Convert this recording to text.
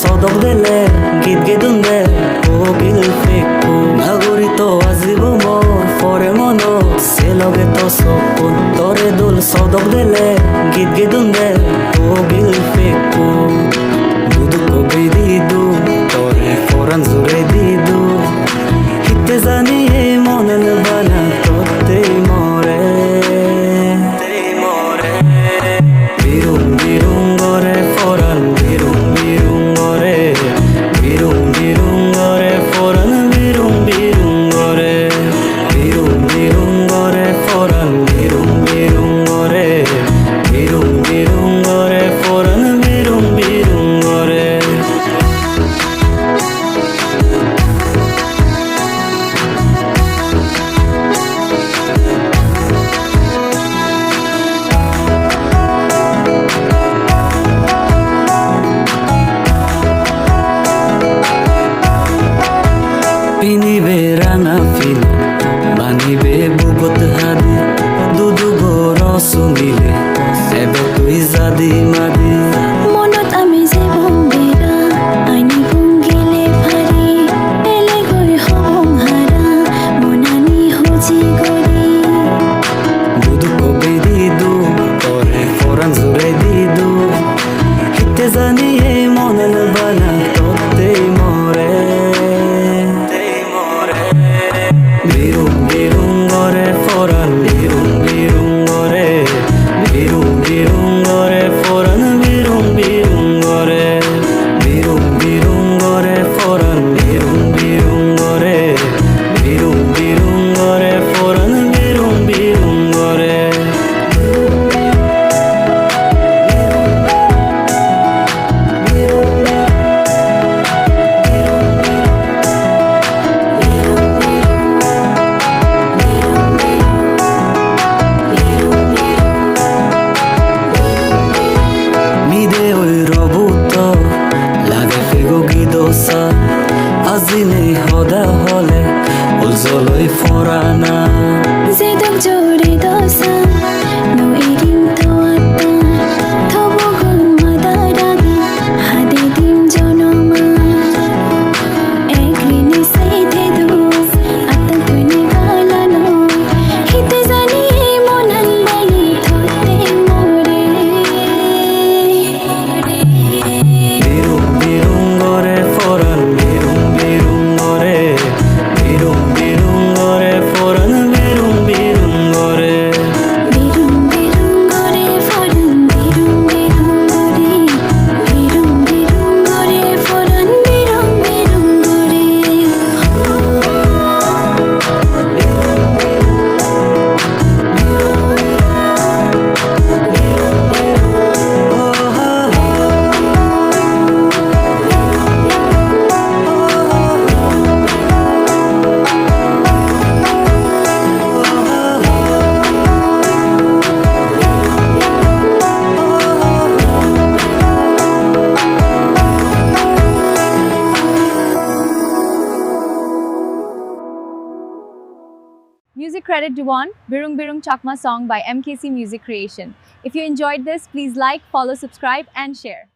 সদক দেলে গীত গেদুন দে কোকিল ফেকু নাগরিত আজিব মোর পরে মন সে লগে তো সপন তরে দুল সদক দেলে গীত গেদুন দে কোকিল ফেকু দুদু কবি দিদু তরে ফরান জুড়ে দিদু হিতে জানি এই মনন বানা তোতে মরে বিরুং বিরুং গরে ফরান বিরুং বিরুং গরে বিরুং বিরুং গরে ফরান বিরুং বিরুং গরে বিরুং বিরুং গরে ফরান বিরুং বিরুং গরে বিরুং বিরুং গরে ফরান বিরুং বিরুং গরে পিনিবে রাঙা ফিল বানিবে বুকত হাদি দুদু গরস মিলে এবে তুই জাদি মাদি মনত আমি যে বংগেরা আইনি বংগেলে ভারি এলে গরে হবং হারা মনানি হজি গরি দুদু কবি দিদু তরে ফরান জুড়ে দিদু হিতে জানি এই মনন বানা তোতে মরে বিরুং বিরুং গরে ফরান বিরুং বিরুং গরে বিরুং বিরুং গরে ফরান বিরুং বিরুং গরে বিরুং বিরুং গরে ফরান বিরুং বিরুং গরে বিরুং বিরুং গরে ফরান বিরুং বিরুং গরে মিদে ওই রবুত লাগে ফেগো গিদোসা আজিনে হদা হলে উজ্জ্বলই ফরানা যে দক জোরে দসা নো ইরিম তো আত্মা থবো গুণ মাদারাগি হাদে দিন জনমা একরিনে সাইতে দু আত্মা তুনে গালানো হিতে জানি এই মনান বানি থতে মরে বিরুং বিরুং গরে ফরান বিরুং বিরুং গরে বিরুং বিরুং গরে ফরান বিরুং বিরুং গরে বিরুং বিরুং গরে ফরান বিরুং বিরুং গরে বিরুং বিরুং গরে ফরান বিরুং বিরুং গরে Music credit to one Birung Birung Chakma song by MKC Music Creation. If you enjoyed this, please like, follow, subscribe and share.